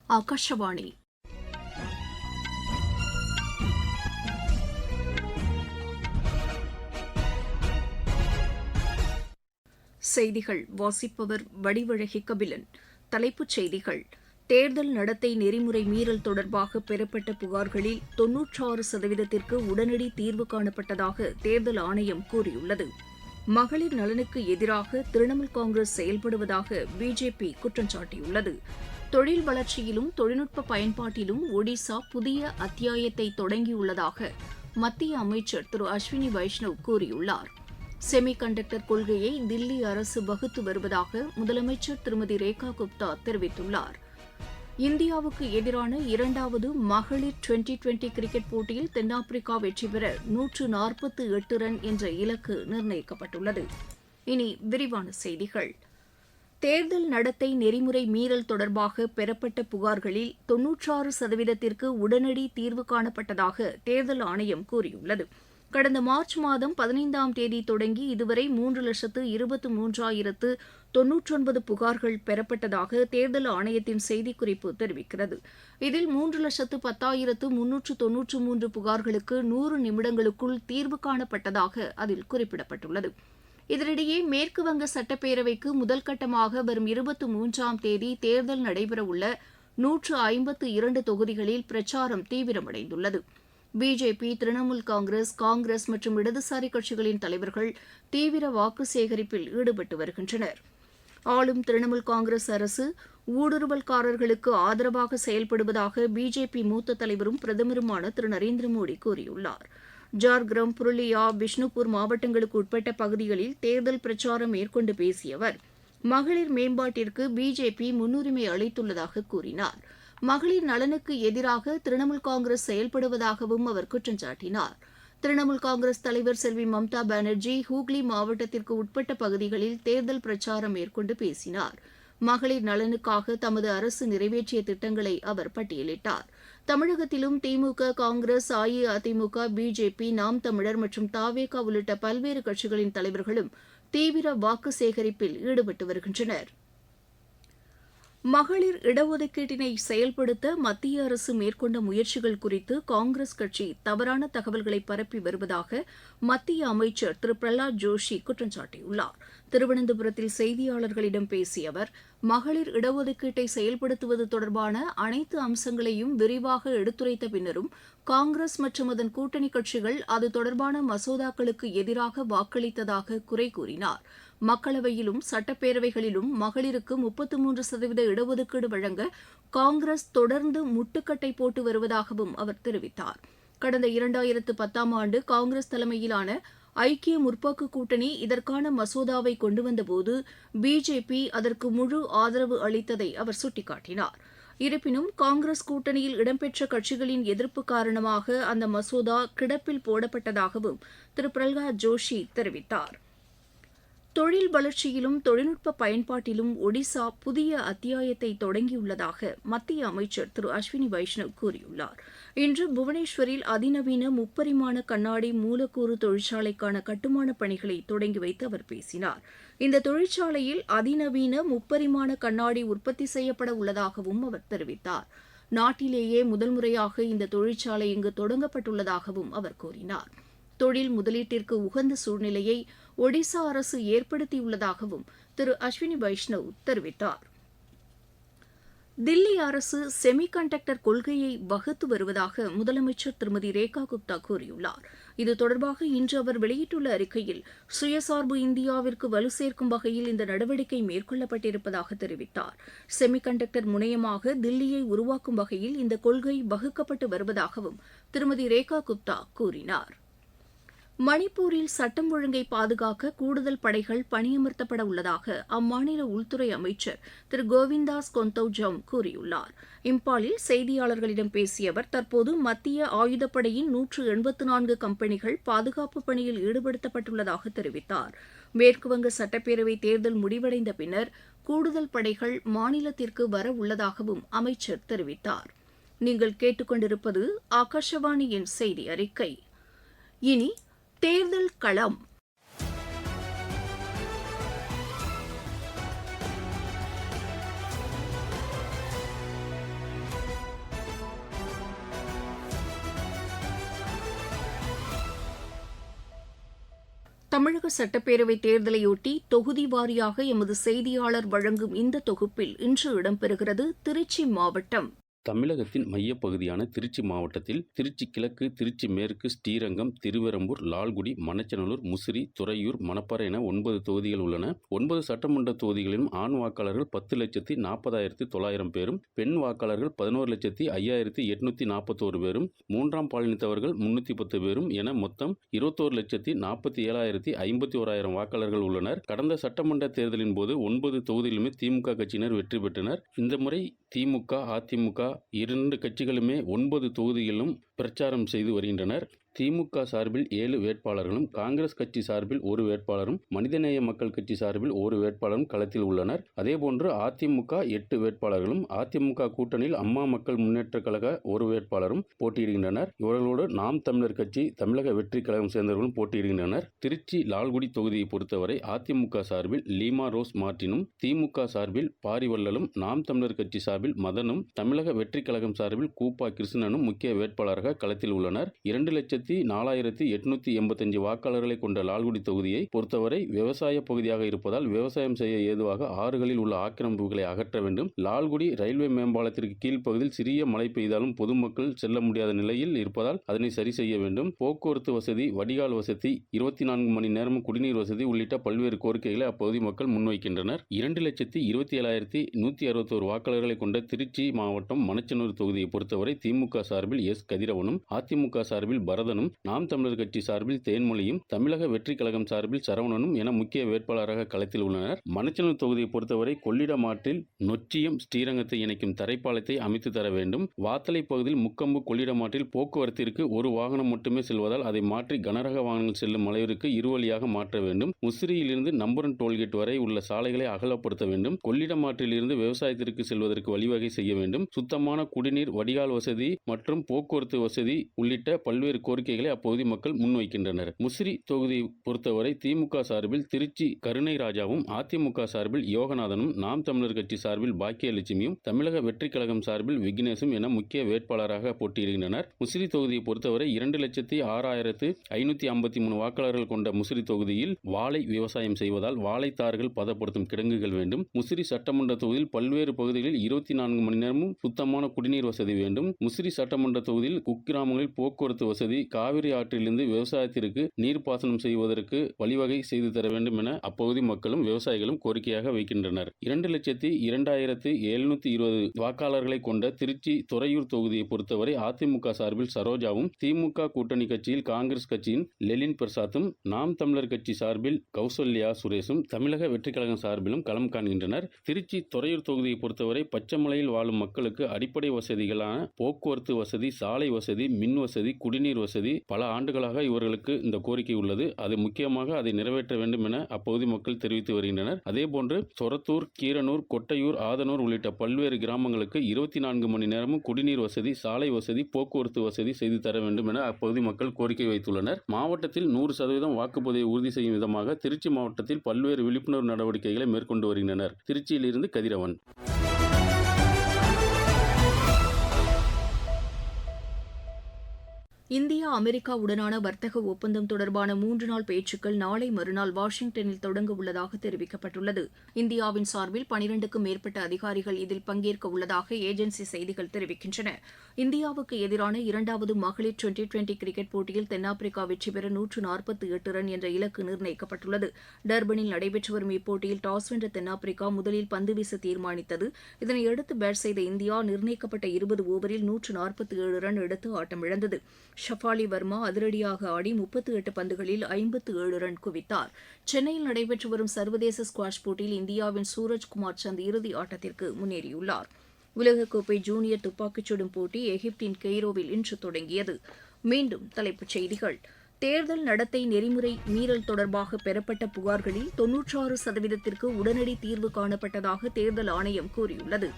ஆகாஷவாணி. செய்திகள் வாசிப்பவர் வடிவழகி கபிலன். தலைப்புச் செய்திகள்: தேர்தல் நடத்தை நெறிமுறை மீறல் தொடர்பாக பெறப்பட்ட புகார்களில் 96% உடனடி தீர்வு காணப்பட்டதாக தேர்தல் ஆணையம் கூறியுள்ளது. மகளிர் நலனுக்கு எதிராக திரிணாமுல் காங்கிரஸ் செயல்படுவதாக பிஜேபி குற்றம் சாட்டியுள்ளது. தொழில் வளர்ச்சியிலும் தொழில்நுட்ப பயன்பாட்டிலும் ஒடிசா புதிய அத்தியாயத்தை தொடங்கியுள்ளதாக மத்திய அமைச்சர் திரு அஸ்வினி வைஷ்ணவ் கூறியுள்ளார். செமி கண்டக்டர் கொள்கையை தில்லி அரசு வகுத்து வருவதாக முதலமைச்சர் திருமதி ரேகா குப்தா தெரிவித்துள்ளார். இந்தியாவுக்கு எதிரான இரண்டாவது மகளிர் டுவெண்டி கிரிக்கெட் போட்டியில் தென்னாப்பிரிக்கா வெற்றி பெற 148 ரன் என்ற இலக்கு நிர்ணயிக்கப்பட்டுள்ளது. இனி விரிவான செய்திகள். தேர்தல் நடத்தை நெறிமுறை மீறல் தொடர்பாக பெறப்பட்ட புகார்களில் 96%க்கு உடனடி தீர்வு காணப்பட்டதாக தேர்தல் ஆணையம் கூறியுள்ளது. கடந்த மார்ச் மாதம் 15ஆம் தேதி தொடங்கி இதுவரை 3,23,099 புகார்கள் பெறப்பட்டதாக தேர்தல் ஆணையத்தின் செய்திக்குறிப்பு தெரிவிக்கிறது. இதில் 3,10,393 புகார்களுக்கு 100 நிமிடங்களுக்குள் தீர்வு காணப்பட்டதாக அதில் குறிப்பிடப்பட்டுள்ளது. இதனிடையே மேற்குவங்க சட்டப்பேரவைக்கு முதல்கட்டமாக வரும் 23ஆம் தேதி தேர்தல் நடைபெறவுள்ள 152 தொகுதிகளில் பிரச்சாரம் தீவிரமடைந்துள்ளது. பிஜேபி, திரிணாமுல் காங்கிரஸ் மற்றும் இடதுசாரி கட்சிகளின் தலைவர்கள் தீவிர வாக்கு சேகரிப்பில் ஈடுபட்டு வருகின்றனர். ஆளும் திரிணாமுல் காங்கிரஸ் அரசு ஊடுருவல்காரர்களுக்கு ஆதரவாக செயல்படுவதாக பிஜேபி மூத்த தலைவரும் பிரதமருமான திரு நரேந்திர மோடி கூறியுள்ளார். ஜார்கிராம், புருலியா, பிஷ்ணுபூர் மாவட்டங்களுக்கு உட்பட்ட பகுதிகளில் தேர்தல் பிரச்சாரம் மேற்கொண்டு பேசிய அவர் மகளிர் மேம்பாட்டிற்கு பிஜேபி முன்னுரிமை அளித்துள்ளதாக கூறினார். மகளிர் நலனுக்கு எதிராக திரிணாமுல் காங்கிரஸ் செயல்படுவதாகவும் அவர் குற்றம் சாட்டினார். திரிணாமுல் காங்கிரஸ் தலைவர் செல்வி மம்தா பானர்ஜி ஹூக்ளி மாவட்டத்திற்கு உட்பட்ட பகுதிகளில் தேர்தல் பிரச்சாரம் மேற்கொண்டு பேசினார். மகளிர் நலனுக்காக தமது அரசு நிறைவேற்றிய திட்டங்களை அவர் பட்டியலிட்டார். தமிழகத்திலும் திமுக, காங்கிரஸ், அஇஅதிமுக, பிஜேபி, நாம் தமிழர் மற்றும் தவேக உள்ளிட்ட பல்வேறு கட்சிகளின் தலைவர்களும் தீவிர வாக்கு சேகரிப்பில் ஈடுபட்டு வருகின்றனர். மகளிர் இடஒதுக்கீட்டினை செயல்படுத்த மத்திய அரசு மேற்கொண்ட முயற்சிகள் குறித்து காங்கிரஸ் கட்சி தவறான தகவல்களை பரப்பி வருவதாக மத்திய அமைச்சர் திரு பிரஹலாத் ஜோஷி குற்றம் சாட்டியுள்ளார். திருவனந்தபுரத்தில் செய்தியாளர்களிடம் பேசிய அவர் மகளிர் இடஒதுக்கீட்டை செயல்படுத்துவது தொடர்பான அனைத்து அம்சங்களையும் விரிவாக எடுத்துரைத்த பின்னரும் காங்கிரஸ் மற்றும் அதன் கூட்டணி கட்சிகள் அது தொடர்பான மசோதாக்களுக்கு எதிராக வாக்களித்ததாக குறை கூறினார். மக்களவையிலும் சட்டப்பேரவைகளிலும் மகளிருக்கு 33% இடஒதுக்கீடு வழங்க காங்கிரஸ் தொடர்ந்து முட்டுக்கட்டை போட்டு வருவதாகவும் அவர் தெரிவித்தார். கடந்த 2010ஆம் ஆண்டு காங்கிரஸ் தலைமையிலான ஐக்கிய முற்போக்கு கூட்டணி இதற்கான மசோதாவை கொண்டு வந்தபோது பிஜேபி அதற்கு முழு ஆதரவு அளித்ததை அவர் சுட்டிக்காட்டினார். இருப்பினும் காங்கிரஸ் கூட்டணியில் இடம்பெற்ற கட்சிகளின் எதிர்ப்பு காரணமாக அந்த மசோதா கிடப்பில் போடப்பட்டதாகவும் திரு பிரஹலாத் ஜோஷி தெரிவித்தார். தொழில் வளர்ச்சியிலும் தொழில்நுட்ப பயன்பாட்டிலும் ஒடிசா புதிய அத்தியாயத்தை தொடங்கியுள்ளதாக மத்திய அமைச்சர் திரு அஸ்வினி வைஷ்ணவ் கூறியுள்ளார். இன்று புவனேஸ்வரில் அதிநவீன முப்பரிமாண கண்ணாடி மூலக்கூறு தொழிற்சாலைக்கான கட்டுமானப் பணிகளை தொடங்கி வைத்து அவர் பேசினார். இந்த தொழிற்சாலையில் அதிநவீன முப்பரிமாண கண்ணாடி உற்பத்தி செய்யப்பட உள்ளதாகவும் அவர் தெரிவித்தார். நாட்டிலேயே முதல் முறையாக இந்த தொழிற்சாலை இங்கு தொடங்கப்பட்டுள்ளதாகவும் அவர் கூறினார். தொழில் முதலீட்டிற்கு உகந்த சூழ்நிலையை ஒடிசா அரசு ஏற்படுத்தியுள்ளதாகவும் திரு அஸ்வினி வைஷ்ணவ் தெரிவித்தார். தில்லி அரசு செமி கண்டக்டர் கொள்கையை வகுத்து வருவதாக முதலமைச்சர் திருமதி ரேகா குப்தா கூறியுள்ளார். இது தொடர்பாக இன்று அவர் வெளியிட்டுள்ள அறிக்கையில் சுயசார்பு இந்தியாவிற்கு வலு சேர்க்கும் வகையில் இந்த நடவடிக்கை மேற்கொள்ளப்பட்டிருப்பதாக தெரிவித்தார். செமி கண்டக்டர் முனையமாக தில்லியை உருவாக்கும் வகையில் இந்த கொள்கை வகுக்கப்பட்டு வருவதாகவும் திருமதி ரேகா குப்தா கூறினார். மணிப்பூரில் சட்டம் ஒழுங்கை பாதுகாக்க கூடுதல் படைகள் பணியமர்த்தப்பட உள்ளதாக அம்மாநில உள்துறை அமைச்சர் திரு கோவிந்தாஸ் கொந்தௌஜம் கூறியுள்ளார். இம்பாலில் செய்தியாளர்களிடம் பேசிய அவர் தற்போது மத்திய ஆயுதப்படையின் 184 கம்பெனிகள் பாதுகாப்பு பணியில் ஈடுபடுத்தப்பட்டுள்ளதாக தெரிவித்தார். மேற்குவங்க சட்டப்பேரவை தேர்தல் முடிவடைந்த பின்னர் கூடுதல் படைகள் மாநிலத்திற்கு வர உள்ளதாகவும் அமைச்சர் தெரிவித்தார். நீங்கள் கேட்டுக்கொண்டிருப்பது ஆகாஷவாணியின் செய்தி அறிக்கை. இனி தேர்தல் களம். தமிழக சட்டப்பேரவைத் தேர்தலையொட்டி தொகுதி வாரியாக எமது செய்தியாளர் வழங்கும் இந்த தொகுப்பில் இன்று இடம்பெறுகிறது திருச்சி மாவட்டம். தமிழகத்தின் மையப்பகுதியான திருச்சி மாவட்டத்தில் திருச்சி கிழக்கு, திருச்சி மேற்கு, ஸ்ரீரங்கம், திருவெறும்பூர், லால்குடி, மண்ணச்சநல்லூர், முசிறி, துறையூர், மணப்பாறை என 9 தொகுதிகள் உள்ளன. 9 சட்டமன்ற தொகுதிகளிலும் ஆண் வாக்காளர்கள் 10,40,900 பேரும், பெண் வாக்காளர்கள் 11,05,841 பேரும், மூன்றாம் பாலினத்தவர்கள் 310 பேரும் என மொத்தம் 21,47,51 வாக்காளர்கள் உள்ளனர். கடந்த சட்டமன்ற தேர்தலின் போது 9 தொகுதிகளிலுமே திமுக கட்சியினர் வெற்றி பெற்றனர். இந்த முறை திமுக, அதிமுக 2 கட்சிகளுமே 9 தொகுதிகளிலும் பிரச்சாரம் செய்து வருகின்றனர். திமுக சார்பில் 7 வேட்பாளர்களும், காங்கிரஸ் கட்சி சார்பில் 1 வேட்பாளரும், மனிதநேய மக்கள் கட்சி சார்பில் 1 வேட்பாளரும் களத்தில் உள்ளனர். அதேபோன்று அதிமுக 8 வேட்பாளர்களும், அதிமுக கூட்டணியில் அம்மா மக்கள் முன்னேற்ற கழக 1 வேட்பாளரும் போட்டியிடுகின்றனர். இவர்களோடு நாம் தமிழர் கட்சி, தமிழக வெற்றி கழகம் சேர்ந்தவர்களும் போட்டியிடுகின்றனர். திருச்சி லால்குடி தொகுதியை பொறுத்தவரை அதிமுக சார்பில் லீமா ரோஸ் மார்டினும், திமுக சார்பில் பாரிவள்ளலும், நாம் தமிழர் கட்சி சார்பில் மதனும், தமிழக வெற்றி கழகம் சார்பில் கூப்பா கிருஷ்ணனும் முக்கிய வேட்பாளராக களத்தில் உள்ளனர். 2,04,885 வாக்காளர்களை கொண்ட லால்குடி தொகுதியை பொறுத்தவரை விவசாய பகுதியாக இருப்பதால் விவசாயம் செய்ய ஏதுவாக ஆறுகளில் உள்ள ஆக்கிரமிப்புகளை அகற்ற வேண்டும். லால்குடி ரயில்வே மேம்பாலத்திற்கு கீழ்ப்பகுதியில் சிறிய மழை பெய்தாலும் பொதுமக்கள் செல்ல முடியாத நிலையில் இருப்பதால் அதனை சரி செய்ய வேண்டும். போக்குவரத்து வசதி, வடிகால் வசதி, 24 மணி நேரமும் குடிநீர் வசதி உள்ளிட்ட பல்வேறு கோரிக்கைகளை அப்பகுதி மக்கள் முன்வைக்கின்றனர். 2,27,161 வாக்காளர்களை கொண்ட திருச்சி மாவட்டம் மண்ணச்சநல்லூர் தொகுதியை பொறுத்தவரை திமுக சார்பில் எஸ். கதிரவனும், அதிமுக சார்பில் பரதனும், நாம் தமிழர் கட்சி சார்பில் தேன்மொழியும், தமிழக வெற்றி கழகம் சார்பில் சரவணனும் என முக்கிய வேட்பாளராக களத்தில் உள்ளனர். மண்ணச்சநல்லூர் தொகுதியை பொறுத்தவரை கொள்ளிடம் ஆற்றில் நொச்சியம், ஸ்ரீரங்கத்தை இணைக்கும் தரைப்பாலத்தை அமைத்து தர வேண்டும். வாத்தலை பகுதியில் முக்கொம்பு கொள்ளிடம் ஆற்றில் போக்குவரத்திற்கு ஒரு வாகனம் மட்டுமே செல்வதால் அதை மாற்றி கனரக வாகனங்கள் செல்லும் அளவிற்கு இருவழியாக மாற்ற வேண்டும். முசிறியிலிருந்து நம்புரன் டோல்கேட் வரை உள்ள சாலைகளை அகலப்படுத்த வேண்டும். கொள்ளிடம் ஆற்றிலிருந்து விவசாயத்திற்கு செல்வதற்கு வழிவகை செய்ய வேண்டும். சுத்தமான குடிநீர், வடிகால் வசதி மற்றும் போக்குவரத்து வசதி உள்ளிட்ட பல்வேறு கோரிக்கைகளை அப்பகுதி மக்கள் முன்வைக்கின்றனர். முசிறி தொகுதியை பொறுத்தவரை திமுக சார்பில் திருச்சி கருணை ராஜாவும், அதிமுக சார்பில் யோகநாதனும், நாம் தமிழர் கட்சி சார்பில் பாக்கியலட்சுமியும், தமிழக வெற்றி கழகம் சார்பில் விக்னேஷும் என முக்கிய வேட்பாளராக போட்டியிடுகின்றனர். முசிறி தொகுதியை பொறுத்தவரை 2,06,553 வாக்காளர்கள் கொண்ட முசிறி தொகுதியில் வாழை விவசாயம் செய்வதால் வாழைத்தார்கள் பதப்படுத்தும் கிடங்குகள் வேண்டும். முசிறி சட்டமன்ற தொகுதியில் பல்வேறு பகுதிகளில் 24 மணி நேரமும் சுத்தமான குடிநீர் வசதி வேண்டும். முசிறி சட்டமன்ற தொகுதியில் குக்கிராமங்களில் போக்குவரத்து வசதி, காவிரி ஆற்றிலிருந்து விவசாயத்திற்கு நீர்ப்பாசனம் செய்வதற்கு வழிவகை செய்து தர வேண்டும் என அப்பகுதி மக்களும் விவசாயிகளும் கோரிக்கையாக வைக்கின்றனர். 2,02,720 வாக்காளர்களை கொண்ட திருச்சி துறையூர் தொகுதியை பொறுத்தவரை அதிமுக சார்பில் சரோஜாவும், திமுக கூட்டணி கட்சியில் காங்கிரஸ் கட்சியின் லெலின் பிரசாத்தும், நாம் தமிழர் கட்சி சார்பில் கௌசல்யா சுரேஷும், தமிழக வெற்றி கழகம் சார்பிலும் களம் காண்கின்றனர். திருச்சி துறையூர் தொகுதியை பொறுத்தவரை பச்சைமலையில் வாழும் மக்களுக்கு அடிப்படை வசதிகளான போக்குவரத்து வசதி, சாலை வசதி, மின் வசதி, குடிநீர் வசதி பல ஆண்டுகளாக இவர்களுக்கு இந்த கோரிக்கை உள்ளது. அது முக்கியமாக அதை நிறைவேற்ற வேண்டும் என அப்பகுதி மக்கள் தெரிவித்து வருகின்றனர். அதேபோன்று சொரத்தூர், கீரனூர், கொட்டையூர், ஆதனூர் உள்ளிட்ட பல்வேறு கிராமங்களுக்கு 24 மணி நேரமும் குடிநீர் வசதி, சாலை வசதி, போக்குவரத்து வசதி செய்து தர வேண்டும் என அப்பகுதி மக்கள் கோரிக்கை வைத்துள்ளனர். மாவட்டத்தில் 100% வாக்குப்பதிவை உறுதி செய்யும் விதமாக திருச்சி மாவட்டத்தில் பல்வேறு விழிப்புணர்வு நடவடிக்கைகளை மேற்கொண்டு வருகின்றனர். திருச்சியிலிருந்து கதிரவன். இந்தியா அமெரிக்காவுடனான வர்த்தக ஒப்பந்தம் தொடர்பான 3 நாள் பேச்சுக்கள் நாளை மறுநாள் வாஷிங்டனில் தொடங்க உள்ளதாக தெரிவிக்கப்பட்டுள்ளது. இந்தியாவின் சார்பில் 12க்கும் மேற்பட்ட அதிகாரிகள் இதில் பங்கேற்க உள்ளதாக ஏஜென்சி செய்திகள் தெரிவிக்கின்றன. இந்தியாவுக்கு எதிரான 2வது மகளிர் டுவெண்டி கிரிக்கெட் போட்டியில் தென்னாப்பிரிக்கா வெற்றி பெற 148 ரன் என்ற இலக்கு நிர்ணயிக்கப்பட்டுள்ளது. டர்பனில் நடைபெற்று வரும் இப்போட்டியில் டாஸ் வென்ற தென்னாப்பிரிக்கா முதலில் பந்து வீச தீர்மானித்தது. இதனையடுத்து பேட் செய்த இந்தியா நிர்ணயிக்கப்பட்ட 20 ஓவரில் 147 ரன் எடுத்து ஆட்டமிழந்தது. ஷஃபாலி வர்மா அதிரடியாக ஆடி 38 பந்துகளில் 57 ரன் குவித்தார். சென்னையில் நடைபெற்று வரும் சர்வதேச ஸ்குவாஷ் போட்டியில் இந்தியாவின் சூரஜ்குமார் சந்த் இறுதி ஆட்டத்திற்கு முன்னேறியுள்ளார். உலகக்கோப்பை ஜூனியர் துப்பாக்கிச் சுடும் போட்டி எகிப்தின் கெய்ரோவில் இன்று தொடங்கியது. மீண்டும் தலைப்புச் செய்திகள். தேர்தல் நடத்தை நெறிமுறை மீறல் தொடர்பாக பெறப்பட்ட புகார்களில் 96% உடனடி தீர்வு காணப்பட்டதாக தேர்தல் ஆணையம் கூறியுள்ளது.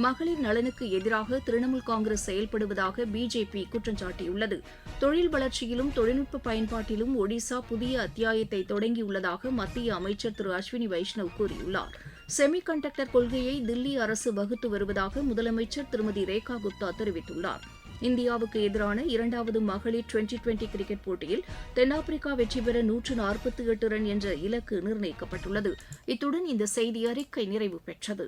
மகளிர் நலனுக்கு எதிராக திரிணாமுல் காங்கிரஸ் செயல்படுவதாக பிஜேபி குற்றம் சாட்டியுள்ளது. தொழில் வளர்ச்சியிலும் தொழில்நுட்ப பயன்பாட்டிலும் ஒடிசா புதிய அத்தியாயத்தை தொடங்கியுள்ளதாக மத்திய அமைச்சர் திரு அஸ்வினி வைஷ்ணவ் கூறியுள்ளார். செமி கண்டக்டர் கொள்கையை தில்லி அரசு வகுத்து வருவதாக முதலமைச்சர் திருமதி ரேகா குப்தா தெரிவித்துள்ளார். இந்தியாவுக்கு எதிரான இரண்டாவது மகளிர் டுவெண்டி கிரிக்கெட் போட்டியில் தென்னாப்பிரிக்கா வெற்றி பெற 148 ரன் என்ற இலக்கு நிர்ணயிக்கப்பட்டுள்ளது. இத்துடன் இந்த செய்தி அறிக்கை நிறைவு பெற்றது.